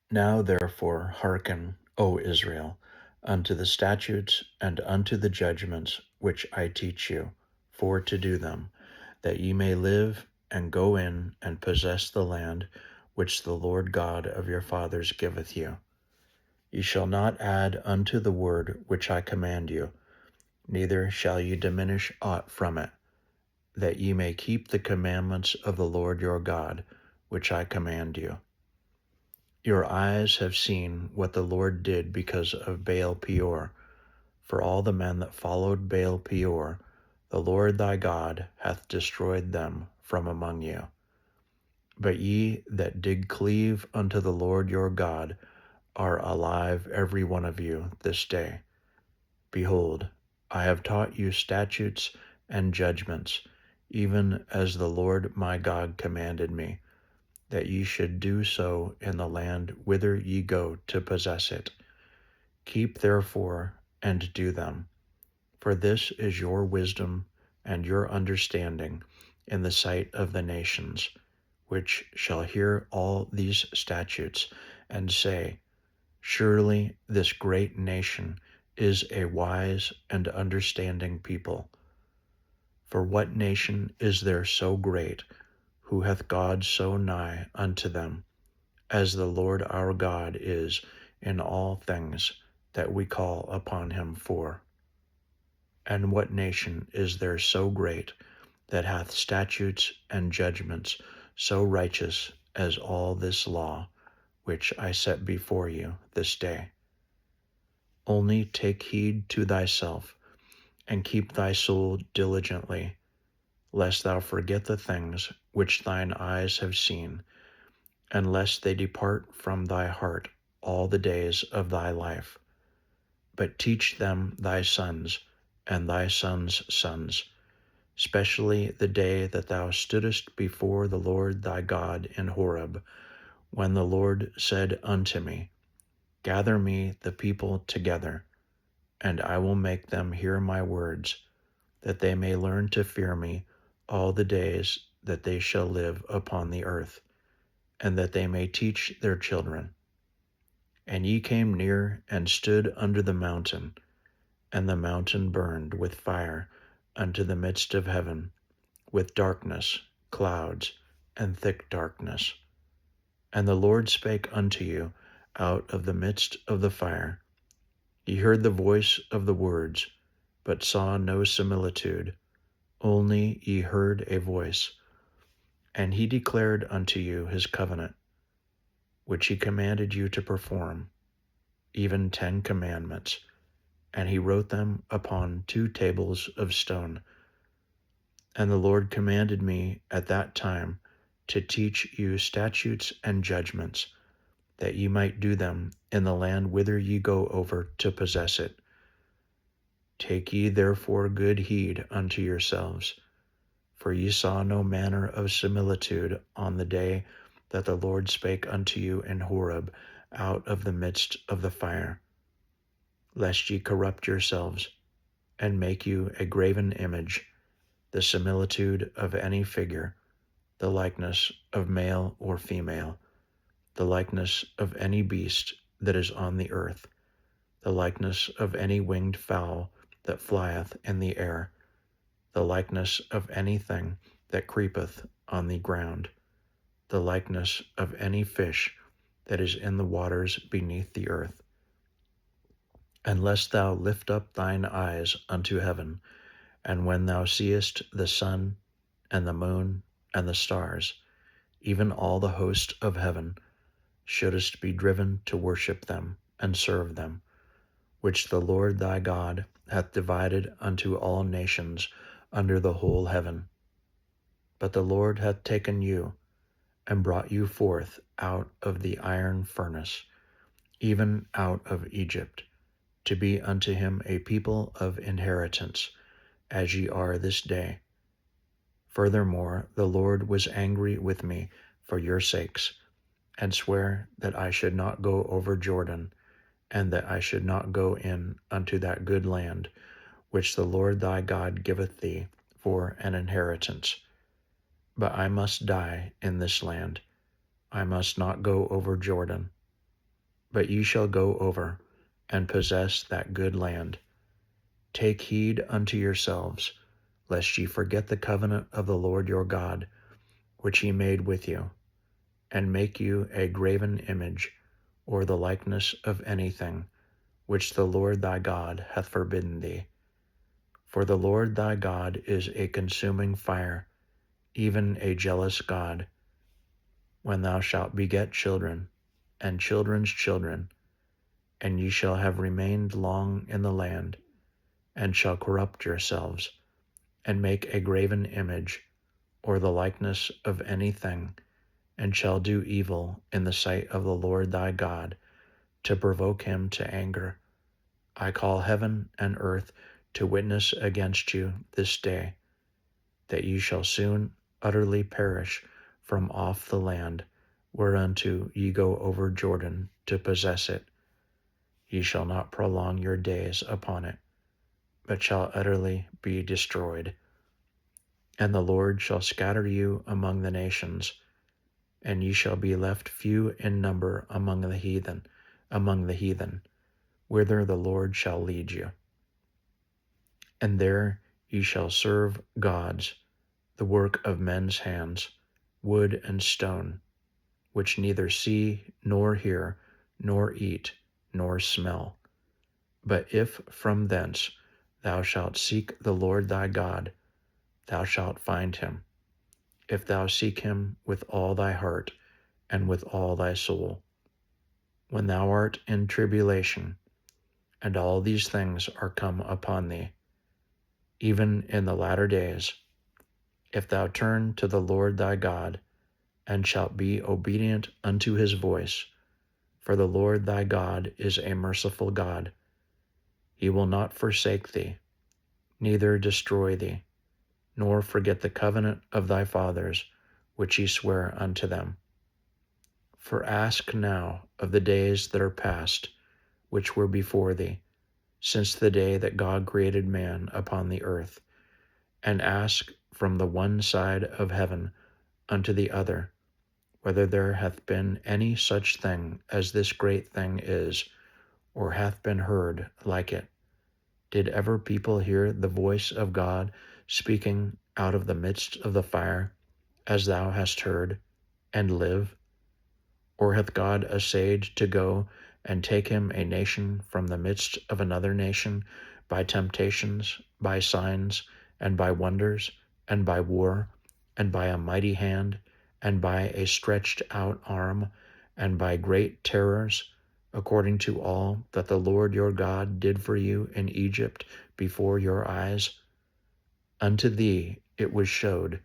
Now therefore hearken, O Israel, unto the statutes and unto the judgments which I teach you, for to do them, that ye may live and go in and possess the land which the Lord God of your fathers giveth you. Ye shall not add unto the word which I command you, neither shall ye diminish aught from it, that ye may keep the commandments of the Lord your God, which I command you. Your eyes have seen what the Lord did because of Baal Peor. For all the men that followed Baal Peor, the Lord thy God hath destroyed them from among you. But ye that did cleave unto the Lord your God are alive every one of you this day. Behold, I have taught you statutes and judgments, even as the Lord my God commanded me, that ye should do so in the land whither ye go to possess it. Keep therefore and do them, for this is your wisdom and your understanding in the sight of the nations, which shall hear all these statutes and say, Surely this great nation is a wise and understanding people. For what nation is there so great, who hath God so nigh unto them, as the Lord our God is in all things that we call upon him for? And what nation is there so great, that hath statutes and judgments so righteous as all this law, which I set before you this day? Only take heed to thyself, and keep thy soul diligently, lest thou forget the things which thine eyes have seen, and lest they depart from thy heart all the days of thy life. But teach them thy sons and thy sons' sons, especially the day that thou stoodest before the Lord thy God in Horeb, when the Lord said unto me, Gather me the people together, and I will make them hear my words, that they may learn to fear me all the days that they shall live upon the earth, and that they may teach their children. And ye came near and stood under the mountain, and the mountain burned with fire unto the midst of heaven, with darkness, clouds, and thick darkness. And the Lord spake unto you out of the midst of the fire. Ye heard the voice of the words, but saw no similitude, only ye heard a voice. And he declared unto you his covenant, which he commanded you to perform, even 10 commandments, and he wrote them upon 2 tables of stone. And the Lord commanded me at that time to teach you statutes and judgments, that ye might do them in the land whither ye go over to possess it. Take ye therefore good heed unto yourselves, for ye saw no manner of similitude on the day that the Lord spake unto you in Horeb out of the midst of the fire, lest ye corrupt yourselves, and make you a graven image, the similitude of any figure, the likeness of male or female, the likeness of any beast that is on the earth, the likeness of any winged fowl that flieth in the air, the likeness of anything that creepeth on the ground, the likeness of any fish that is in the waters beneath the earth. Unless thou lift up thine eyes unto heaven, and when thou seest the sun and the moon and the stars, even all the host of heaven, shouldest be driven to worship them and serve them, which the Lord thy God hath divided unto all nations under the whole heaven. But the Lord hath taken you, and brought you forth out of the iron furnace, even out of Egypt, to be unto him a people of inheritance, as ye are this day. Furthermore, the Lord was angry with me for your sakes, and sware that I should not go over Jordan, and that I should not go in unto that good land, which the Lord thy God giveth thee for an inheritance. But I must die in this land. I must not go over Jordan. but ye shall go over and possess that good land. Take heed unto yourselves, lest ye forget the covenant of the Lord your God, which he made with you, and make you a graven image, or the likeness of anything, which the Lord thy God hath forbidden thee. For the Lord thy God is a consuming fire, even a jealous God. When thou shalt beget children, and children's children, and ye shall have remained long in the land, and shall corrupt yourselves, and make a graven image, or the likeness of anything, and shall do evil in the sight of the Lord thy God, to provoke him to anger, I call heaven and earth to witness against you this day, that ye shall soon utterly perish from off the land whereunto ye go over Jordan to possess it. Ye shall not prolong your days upon it, but shall utterly be destroyed. And the Lord shall scatter you among the nations, and ye shall be left few in number among the heathen, whither the Lord shall lead you. And there ye shall serve gods, the work of men's hands, wood and stone, which neither see, nor hear, nor eat, nor smell. But if from thence thou shalt seek the Lord thy God, thou shalt find him, if thou seek him with all thy heart and with all thy soul. When thou art in tribulation, and all these things are come upon thee, even in the latter days, if thou turn to the Lord thy God, and shalt be obedient unto his voice, for the Lord thy God is a merciful God. He will not forsake thee, neither destroy thee, nor forget the covenant of thy fathers, which he sware unto them. For ask now of the days that are past, which were before thee, since the day that God created man upon the earth, and ask from the one side of heaven unto the other, whether there hath been any such thing as this great thing is, or hath been heard like it. Did ever people hear the voice of God speaking out of the midst of the fire, as thou hast heard, and live? Or hath God essayed to go and take him a nation from the midst of another nation, by temptations, by signs, and by wonders, and by war, and by a mighty hand, and by a stretched out arm, and by great terrors, according to all that the Lord your God did for you in Egypt before your eyes? Unto thee it was showed,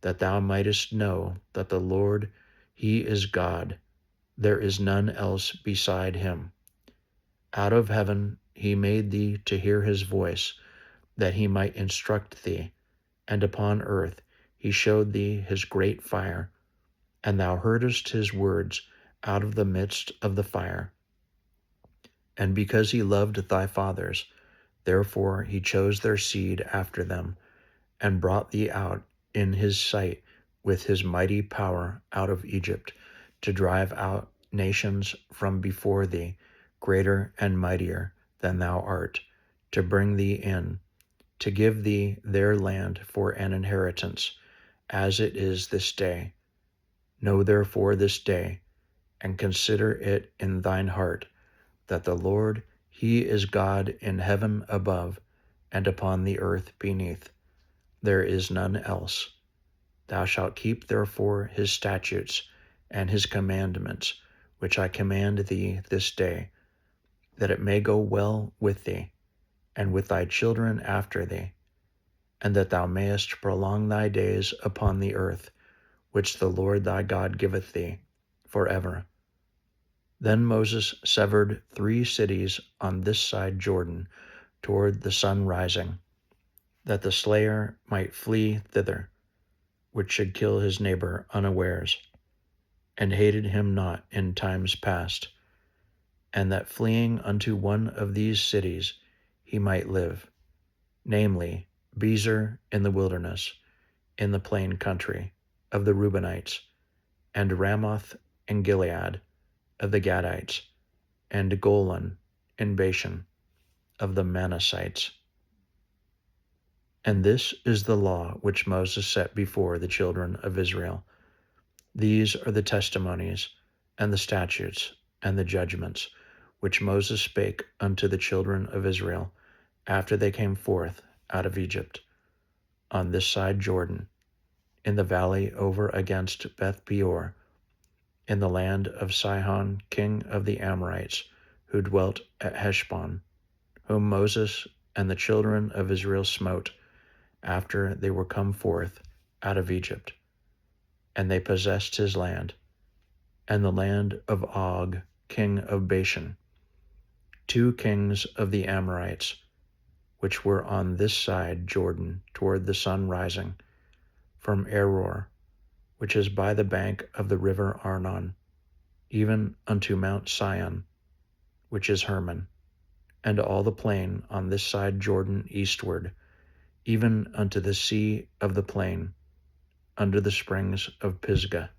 that thou mightest know that the Lord, he is God, there is none else beside him. Out of heaven he made thee to hear his voice, that he might instruct thee, and upon earth he showed thee his great fire, and thou heardest his words out of the midst of the fire. And because he loved thy fathers, therefore he chose their seed after them, and brought thee out in his sight with his mighty power out of Egypt, to drive out nations from before thee, greater and mightier than thou art, to bring thee in, to give thee their land for an inheritance, as it is this day. Know therefore this day, and consider it in thine heart, that the Lord, he is God in heaven above, and upon the earth beneath. There is none else. Thou shalt keep therefore his statutes and his commandments, which I command thee this day, that it may go well with thee, and with thy children after thee, and that thou mayest prolong thy days upon the earth, which the Lord thy God giveth thee forever. Then Moses severed 3 cities on this side Jordan toward the sun rising, that the slayer might flee thither, which should kill his neighbor unawares, and hated him not in times past, and that fleeing unto one of these cities he might live, namely Bezer in the wilderness, in the plain country of the Reubenites, and Ramoth in Gilead of the Gadites, and Golan in Bashan of the Manassites. And this is the law which Moses set before the children of Israel. These are the testimonies, and the statutes, and the judgments, which Moses spake unto the children of Israel after they came forth out of Egypt, on this side Jordan, in the valley over against Beth Peor, in the land of Sihon king of the Amorites, who dwelt at Heshbon, whom Moses and the children of Israel smote, after they were come forth out of Egypt. And they possessed his land, and the land of Og king of Bashan, 2 kings of the Amorites, which were on this side Jordan toward the sun rising, from Aror, which is by the bank of the river Arnon, even unto Mount Sion, which is Hermon, and all the plain on this side Jordan eastward, even unto the sea of the plain, under the springs of Pisgah.